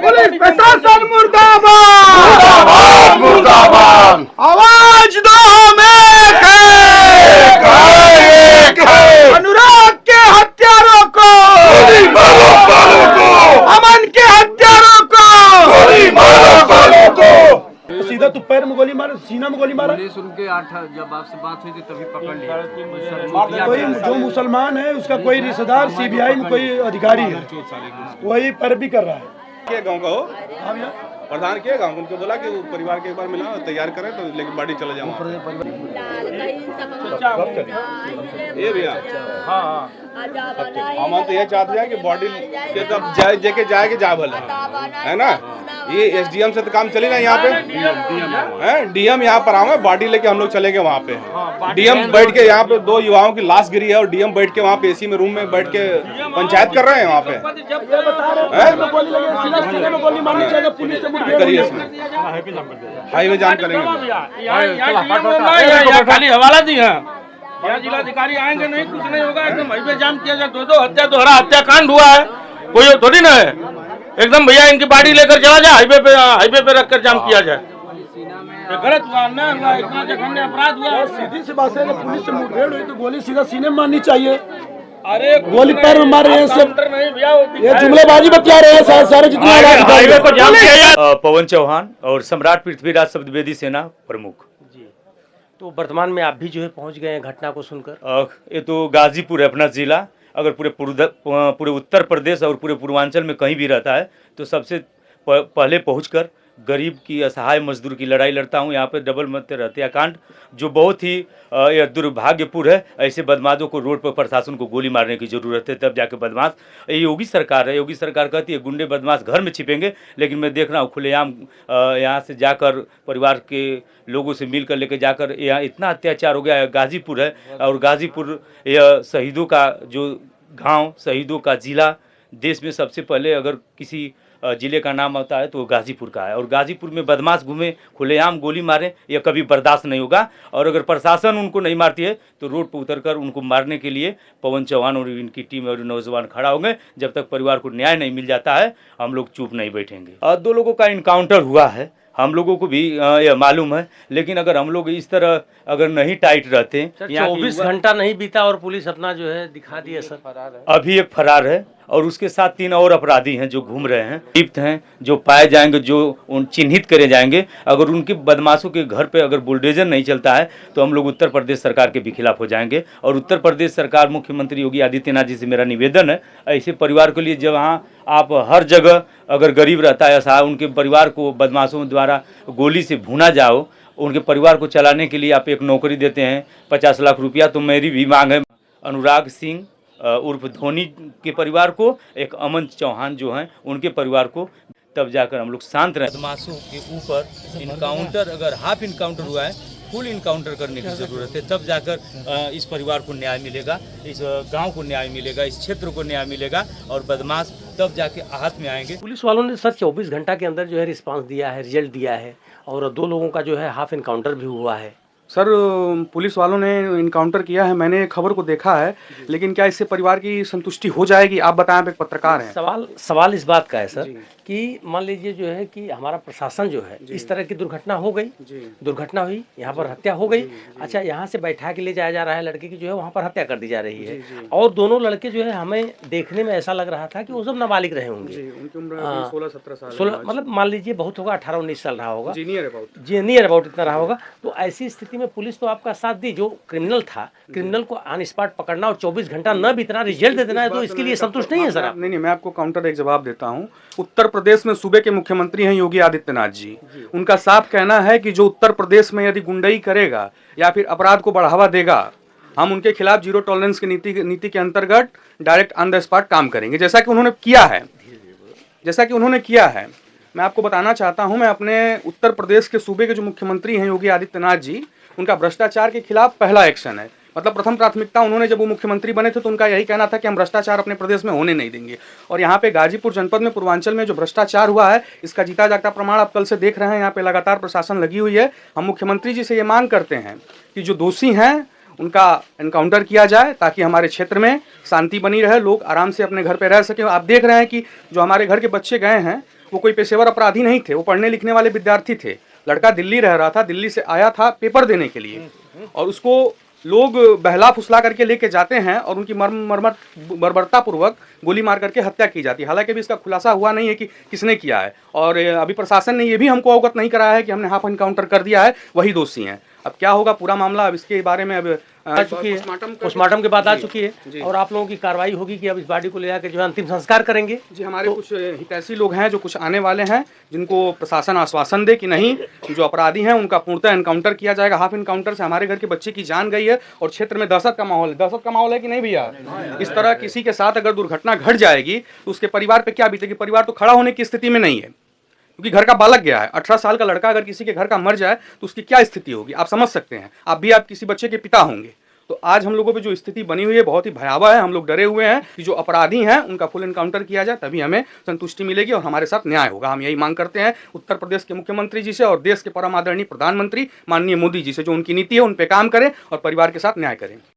Police प्रशासन मुर्दाबाद मुर्दाबाद। आवाज दो हमें अनुराग के हत्यारों को, अमन के हत्यारों को सीधा तो पैर में गोली मारा, सीना में गोली मारा। पुलिस उनके 8 जब आपसे बात हुई थी तभी पकड़ लिया। कोई जो मुसलमान है उसका कोई रिश्तेदार सीबीआई में कोई अधिकारी है, वही पैरवी कर रहा है। के गांव का हो प्रधान के गांव उनको बोला कि वो परिवार के एक बार मिला तैयार करें तो लेकिन बाड़ी चले जाओ। ये भैया हाँ हम तो ये चाहते हैं कि बॉडी के तब जेके जाएगी जा भला है ना। ये एसडीएम से तो काम चले ना यहाँ पे, डीएम यहाँ पर आए बॉडी लेके हम लोग चले गए वहाँ पे। डीएम बैठ के यहाँ पे 2 युवाओं की लाश गिरी है और डीएम बैठ के वहाँ पे एसी में रूम में बैठ के पंचायत कर रहे हैं वहाँ पे। करिए हाईवे जाम करेंगे। खाली हवाला दी है, यहाँ जिलाधिकारी आएंगे नहीं, कुछ नहीं होगा। एकदम हाईवे जाम किया जाए। 2 हत्या दोहरा हत्याकांड हुआ है, कोई थोड़ी ना है। एकदम भैया इनकी बाड़ी लेकर चला जाए, हाईवे पे रखकर जाम किया जाए। गलत हुआ ना, इतना जघन्य अपराध हुआ। सीधी सी बात है, पुलिस से मुठभेड़ हुई तो गोली सीधा सीने में मारनी चाहिए। अरे गोली पैर में मार रहे हैं सब, नहीं भैया ये जुमलेबाजी बतिया रहे हैं सारे जितने हाईवे को जाम किया। पवन चौहान और सम्राट पृथ्वीराज शब्दवेदी सेना प्रमुख। तो वर्तमान में आप भी जो है पहुंच गए हैं घटना को सुनकर। ये तो गाजीपुर है अपना जिला। अगर पूरे उत्तर प्रदेश और पूरे पूर्वांचल में कहीं भी रहता है तो सबसे पहले पहुंचकर गरीब की असहाय मजदूर की लड़ाई लड़ता हूं। यहाँ पे डबल मध्य हत्याकांड जो बहुत ही दुर्भाग्यपूर्ण है। ऐसे बदमाशों को रोड पर प्रशासन को गोली मारने की जरूरत है, तब जाके बदमाश। ये योगी सरकार है, योगी सरकार कहती है गुंडे बदमाश घर में छिपेंगे, लेकिन मैं देख रहा हूँ खुलेआम यहाँ से जाकर परिवार के लोगों से मिलकर लेकर जाकर यहाँ इतना अत्याचार हो गया है। गाजीपुर है और गाजीपुर यह शहीदों का जो गाँव, शहीदों का जिला। देश में सबसे पहले अगर किसी जिले का नाम आता है तो गाजीपुर का है। और गाजीपुर में बदमाश घूमे, खुलेआम गोली मारे, यह कभी बर्दाश्त नहीं होगा। और अगर प्रशासन उनको नहीं मारती है तो रोड पर उतरकर उनको मारने के लिए पवन चौहान और इनकी टीम और नौजवान खड़ा होंगे। जब तक परिवार को न्याय नहीं मिल जाता है हम लोग चुप नहीं बैठेंगे। 2 लोगों का इनकाउंटर हुआ है, हम लोगों को भी यह मालूम है, लेकिन अगर हम लोग इस तरह अगर नहीं टाइट रहते। 24 घंटा नहीं बीता और पुलिस अपना जो है दिखा दिया सर। अभी एक फरार है और उसके साथ 3 और अपराधी हैं जो घूम रहे हैं, लिप्त हैं, जो पाए जाएंगे, जो उन चिन्हित करे जाएंगे। अगर उनके बदमाशों के घर पे अगर बुलडोजर नहीं चलता है तो हम लोग उत्तर प्रदेश सरकार के भी खिलाफ हो जाएंगे। और उत्तर प्रदेश सरकार, मुख्यमंत्री योगी आदित्यनाथ जी से मेरा निवेदन है, ऐसे परिवार के लिए जहाँ आप हर जगह अगर गरीब रहता है ऐसा उनके परिवार को बदमाशों द्वारा गोली से भूना जाओ, उनके परिवार को चलाने के लिए आप एक नौकरी देते हैं 50 लाख रुपया, तो मेरी भी मांग है अनुराग सिंह उर्फ धोनी के परिवार को, एक अमन चौहान जो हैं उनके परिवार को, तब जाकर हम लोग शांत रहे। बदमाशों के ऊपर इनकाउंटर, अगर हाफ इनकाउंटर हुआ है, फुल इनकाउंटर करने की ज़रूरत है, तब जाकर इस परिवार को न्याय मिलेगा, इस गांव को न्याय मिलेगा, इस क्षेत्र को न्याय मिलेगा और बदमाश तब जाके आहत में आएंगे। पुलिस वालों ने सर 24 घंटा के अंदर जो है रिस्पांस दिया है, रिजल्ट दिया है और 2 लोगों का जो है हाफ इनकाउंटर भी हुआ है। सर पुलिस वालों ने इनकाउंटर किया है, मैंने खबर को देखा है, लेकिन क्या इससे परिवार की संतुष्टि हो जाएगी? आप बताएं, आप एक पत्रकार हैं। सवाल इस बात का है सर कि मान लीजिए जो है कि हमारा प्रशासन जो है इस तरह की दुर्घटना हो गई, दुर्घटना हुई, यहाँ पर हत्या हो गई। अच्छा, यहाँ से बैठा के ले जाया जा रहा है लड़के की, जो है वहाँ पर हत्या कर दी जा रही है। और दोनों लड़के जो है हमें देखने में ऐसा लग रहा था कि वो सब नाबालिग रहे होंगे। उनकी उम्र 16-17 साल, 16 मतलब मान लीजिए बहुत होगा 18-19 साल रहा होगा, नियर अबाउट इतना रहा होगा। तो ऐसी स्थिति में पुलिस तो आपका साथ दी, जो क्रिमिनल था, क्रिमिनल को ऑन स्पॉट पकड़ना और 24 घंटा न बीतना, रिजल्ट दे देना है, तो इसके लिए संतुष्ट नहीं है सर आप? नहीं, मैं आपको काउंटर एक जवाब देता हूँ। उत्तर प्रदेश में सूबे के मुख्यमंत्री हैं योगी आदित्यनाथ जी। उनका साफ कहना है कि जो उत्तर प्रदेश में यदि गुंडई करेगा या फिर अपराध को बढ़ावा देगा, हम उनके खिलाफ जीरो टॉलरेंस की नीति के अंतर्गत डायरेक्ट ऑन द स्पॉट काम करेंगे, जैसा कि उन्होंने किया है। मैं आपको बताना चाहता हूं, मैं अपने उत्तर प्रदेश के सूबे के जो मुख्यमंत्री हैं योगी आदित्यनाथ जी, उनका भ्रष्टाचार के खिलाफ पहला एक्शन है। मतलब प्रथम प्राथमिकता उन्होंने जब वो मुख्यमंत्री बने थे तो उनका यही कहना था कि हम भ्रष्टाचार अपने प्रदेश में होने नहीं देंगे। और यहाँ पे गाजीपुर जनपद में, पूर्वांचल में जो भ्रष्टाचार हुआ है, इसका जीता जागता प्रमाण आप कल से देख रहे हैं। यहाँ पे लगातार प्रशासन लगी हुई है। हम मुख्यमंत्री जी से ये मांग करते हैं कि जो दोषी हैं उनका एनकाउंटर किया जाए, ताकि हमारे क्षेत्र में शांति बनी रहे, लोग आराम से अपने घर पे रह सकें। आप देख रहे हैं कि जो हमारे घर के बच्चे गए हैं वो कोई पेशेवर अपराधी नहीं थे, वो पढ़ने लिखने वाले विद्यार्थी थे। लड़का दिल्ली रह रहा था, दिल्ली से आया था पेपर देने के लिए, और उसको लोग बहला फुसला करके लेके जाते हैं और उनकी बर्बरता पूर्वक गोली मार करके हत्या की जाती है। हालांकि अभी इसका खुलासा हुआ नहीं है कि किसने किया है, और अभी प्रशासन ने ये भी हमको अवगत नहीं कराया है कि हमने हाफ एनकाउंटर कर दिया है, वही दोषी हैं। अब क्या होगा पूरा मामला, अब इसके बारे में अब आ चुकी है, पोस्टमार्टम के बाद आ चुकी है, और आप लोगों की कार्रवाई होगी कि अब इस बॉडी को ले जाकर जो है अंतिम संस्कार करेंगे। जी, हमारे कुछ हितैषी लोग हैं जो कुछ आने वाले हैं, जिनको प्रशासन आश्वासन दे कि नहीं, जो अपराधी हैं उनका पूर्णतः एनकाउंटर किया जाएगा। हाफ एनकाउंटर से हमारे घर के बच्चे की जान गई है और क्षेत्र में दहशत का माहौल है। दहशत का माहौल है कि नहीं भैया? इस तरह किसी के साथ अगर दुर्घटना घट जाएगी तो उसके परिवार पे क्या बीतेगी? परिवार तो खड़ा होने की स्थिति में नहीं है, क्योंकि घर का बालक गया है। 18 साल का लड़का अगर किसी के घर का मर जाए तो उसकी क्या स्थिति होगी, आप समझ सकते हैं। आप किसी बच्चे के पिता होंगे। तो आज हम लोगों पे जो स्थिति बनी हुई है बहुत ही भयावह है। हम लोग डरे हुए हैं कि जो अपराधी हैं उनका फुल एनकाउंटर किया जाए, तभी हमें संतुष्टि मिलेगी और हमारे साथ न्याय होगा। हम यही मांग करते हैं उत्तर प्रदेश के मुख्यमंत्री जी से और देश के परम आदरणीय प्रधानमंत्री माननीय मोदी जी से, जो उनकी नीति है उन पे काम करें और परिवार के साथ न्याय करें।